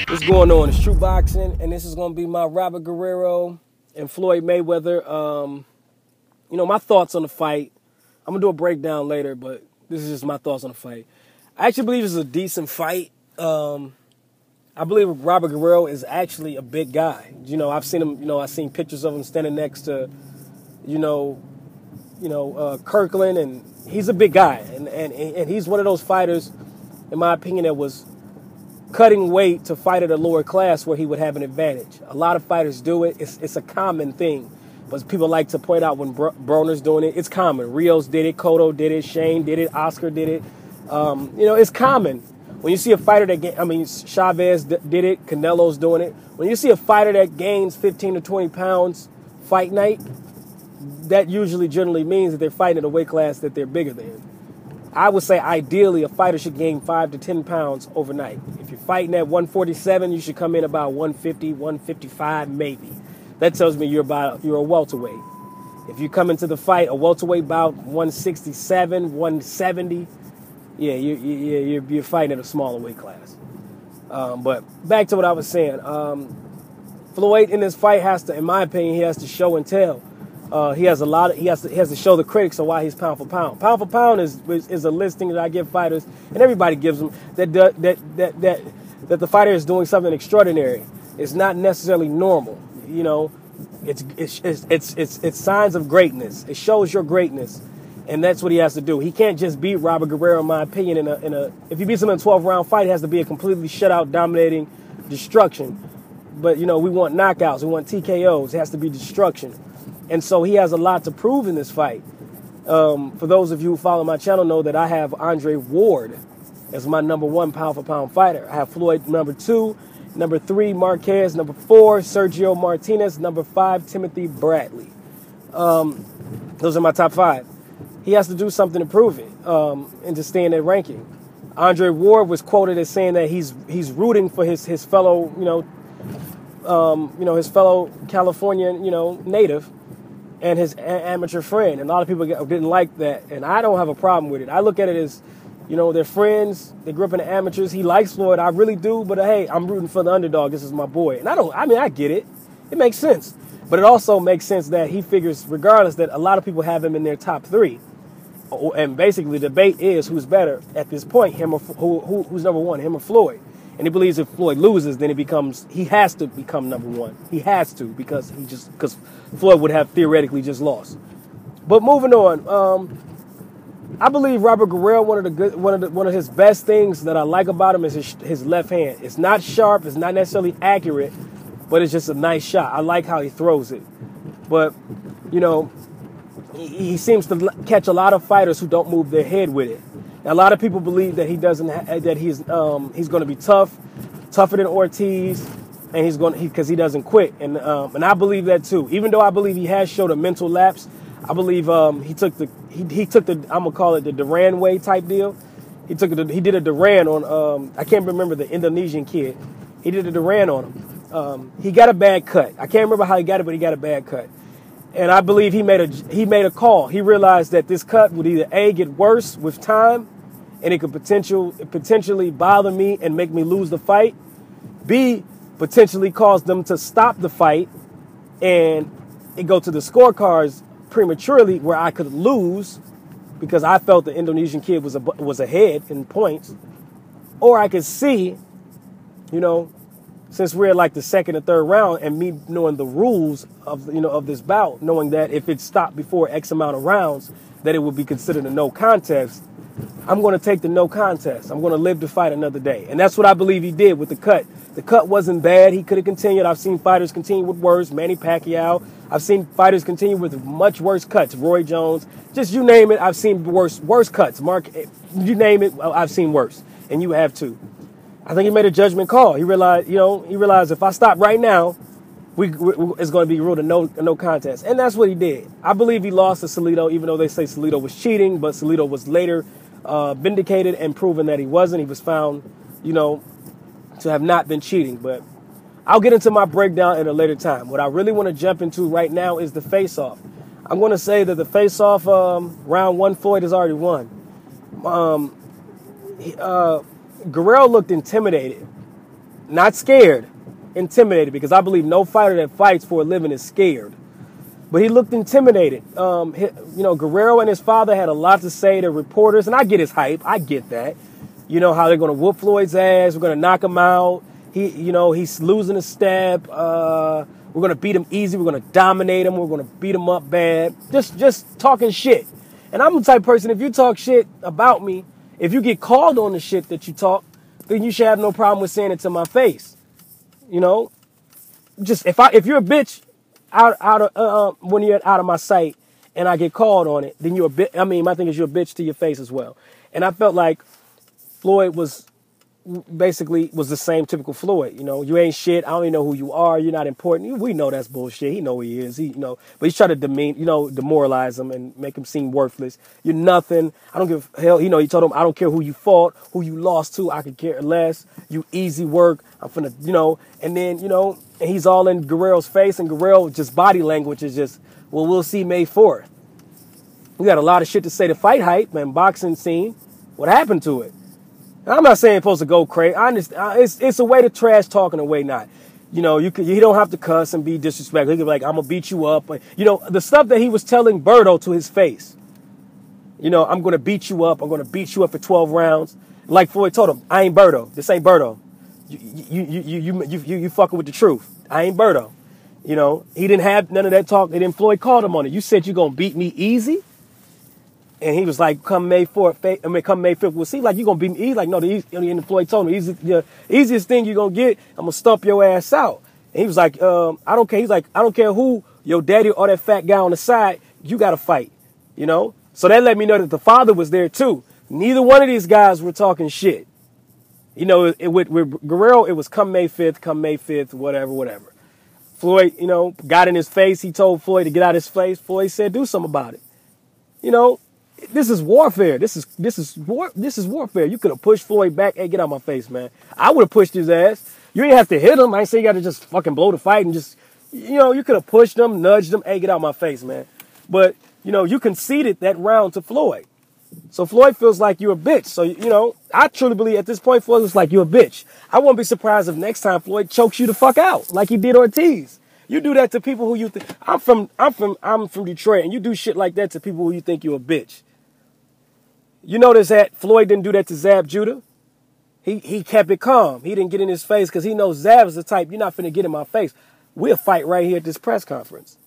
What's going on? It's True Boxing, and this is going to be my Robert Guerrero and Floyd Mayweather. My thoughts on the fight. I'm going to do a breakdown later, but this is just my thoughts on the fight. I actually believe it's a decent fight. I believe Robert Guerrero is actually a big guy. I've seen him, I've seen pictures of him standing next to, Kirkland, and he's a big guy. And he's one of those fighters, in my opinion, that was cutting weight to fight at a lower class where he would have an advantage. A lot of fighters do it. It's a common thing. But people like to point out when Broner's doing it, it's common. Rios did it, Cotto did it, Shane did it, Oscar did it. It's common. When you see a fighter Chavez did it, Canelo's doing it. When you see a fighter that gains 15 to 20 pounds fight night, that usually generally means that they're fighting at a weight class that they're bigger than. I would say ideally a fighter should gain 5 to 10 pounds overnight. If you're fighting at 147, you should come in about 150, 155 maybe. That tells me you're a welterweight. If you come into the fight a welterweight about 167, 170, yeah, you're fighting at a smaller weight class. But back to what I was saying. Floyd in this fight in my opinion, he has to show and tell. He has to show the critics of why he's pound for pound. Pound for pound is a listing that I give fighters, and everybody gives them that the fighter is doing something extraordinary. It's not necessarily normal. It's signs of greatness. It shows your greatness, and that's what he has to do. He can't just beat Robert Guerrero, in my opinion. If he beats him in a 12-round fight, it has to be a completely shutout, dominating destruction. But we want knockouts, we want TKOs. It has to be destruction. And so he has a lot to prove in this fight. For those of you who follow my channel know that I have Andre Ward as my number 1 pound-for-pound fighter. I have Floyd number 2, number 3, Marquez, number 4, Sergio Martinez, number 5, Timothy Bradley. Those are my top 5. He has to do something to prove it and to stay in that ranking. Andre Ward was quoted as saying that he's rooting for his fellow, his fellow Californian, native, and his amateur friend. And a lot of people didn't like that, and I don't have a problem with it. I look at it as, they're friends. They grew up in the amateurs. He likes Floyd. I really do. But hey, I'm rooting for the underdog. This is my boy. And I get it. It makes sense. But it also makes sense that he figures, regardless, that a lot of people have him in their top 3. And basically, the debate is who's better at this point, him or who's number 1, him or Floyd. And he believes if Floyd loses, then he has to become number 1. He has to, because Floyd would have theoretically just lost. But moving on, I believe Robert Guerrero, one of his best things that I like about him is his left hand. It's not sharp, it's not necessarily accurate, but it's just a nice shot. I like how he throws it. But he seems to catch a lot of fighters who don't move their head with it. Now, a lot of people believe that he's going to be tougher than Ortiz, and because he doesn't quit, and I believe that too. Even though I believe he has showed a mental lapse, I believe he took the I'm gonna call it the Duran way type deal. He did a Duran on I can't remember the Indonesian kid. He did a Duran on him. He got a bad cut. I can't remember how he got it, but he got a bad cut. And I believe he made a call. He realized that this cut would either A, get worse with time, and it could potentially bother me and make me lose the fight. B, potentially cause them to stop the fight and it go to the scorecards prematurely where I could lose because I felt the Indonesian kid was ahead in points. Or I could see, since we're like the second or third round, and me knowing the rules of this bout, knowing that if it stopped before X amount of rounds, that it would be considered a no contest, I'm going to take the no contest. I'm going to live to fight another day. And that's what I believe he did with the cut. The cut wasn't bad. He could have continued. I've seen fighters continue with worse. Manny Pacquiao. I've seen fighters continue with much worse cuts. Roy Jones. Just you name it, I've seen worse cuts. Mark, you name it, I've seen worse. And you have too. I think he made a judgment call. He realized if I stop right now, it's going to be ruled a no contest. And that's what he did. I believe he lost to Salido, even though they say Salido was cheating, but Salido was later vindicated and proven that he wasn't. He was found, to have not been cheating. But I'll get into my breakdown at a later time. What I really want to jump into right now is the face-off. I'm going to say that the face-off round 1, Floyd has already won. Guerrero looked intimidated. Not scared, intimidated, because I believe no fighter that fights for a living is scared. But he looked intimidated. Guerrero and his father had a lot to say to reporters, and I get his hype. I get that. You know, how they're going to whoop Floyd's ass. We're going to knock him out. He's losing a step. We're going to beat him easy. We're going to dominate him. We're going to beat him up bad. Just talking shit. And I'm the type of person, if you talk shit about me, if you get called on the shit that you talk, then you should have no problem with saying it to my face. You know, just if you're a bitch when you're out of my sight and I get called on it, then you're a bitch. I mean, my thing is you're a bitch to your face as well. And I felt like Floyd was the same typical Floyd. You know, you ain't shit. I don't even know who you are. You're not important. We know that's bullshit. He know who he is. But he's trying to demoralize him and make him seem worthless. You're nothing. I don't give a hell. He told him, I don't care who you fought, who you lost to. I could care less. You easy work. I'm finna, and then, and he's all in Guerrero's face, and Guerrero just body language is just, well, we'll see May 4th. We got a lot of shit to say to fight hype and boxing scene. What happened to it? I'm not saying it's supposed to go crazy. I understand. It's a way to trash talk and a way not. You don't have to cuss and be disrespectful. He could be like, I'm going to beat you up. The stuff that he was telling Berto to his face. I'm going to beat you up. I'm going to beat you up for 12 rounds. Like Floyd told him, I ain't Berto. This ain't Berto. You fucking with the truth. I ain't Berto. He didn't have none of that talk. And then Floyd called him on it. You said you're going to beat me easy? And he was like, come May 5th, we'll see. Like, you going to beat me easy? Like, no, and Floyd told him, the easiest thing you're going to get, I'm going to stomp your ass out. And he was like, I don't care. He's like, I don't care who, your daddy or that fat guy on the side, you got to fight, So that let me know that the father was there too. Neither one of these guys were talking shit. With Guerrero, it was come May 5th, whatever. Floyd, got in his face. He told Floyd to get out of his face. Floyd said, do something about it. This is warfare. This is warfare. You could have pushed Floyd back. Hey, get out of my face, man. I would have pushed his ass. You didn't have to hit him. I ain't say you got to just fucking blow the fight and just, you could have pushed him, nudged him. Hey, get out of my face, man. But, you conceded that round to Floyd. So Floyd feels like you're a bitch. So, I truly believe at this point, Floyd was like, you're a bitch. I won't be surprised if next time Floyd chokes you the fuck out like he did Ortiz. You do that to people who you think, I'm from Detroit, and you do shit like that to people who you think you're a bitch. You notice that Floyd didn't do that to Zab Judah? He kept it calm. He didn't get in his face because he knows Zab is the type, you're not finna get in my face. We'll fight right here at this press conference.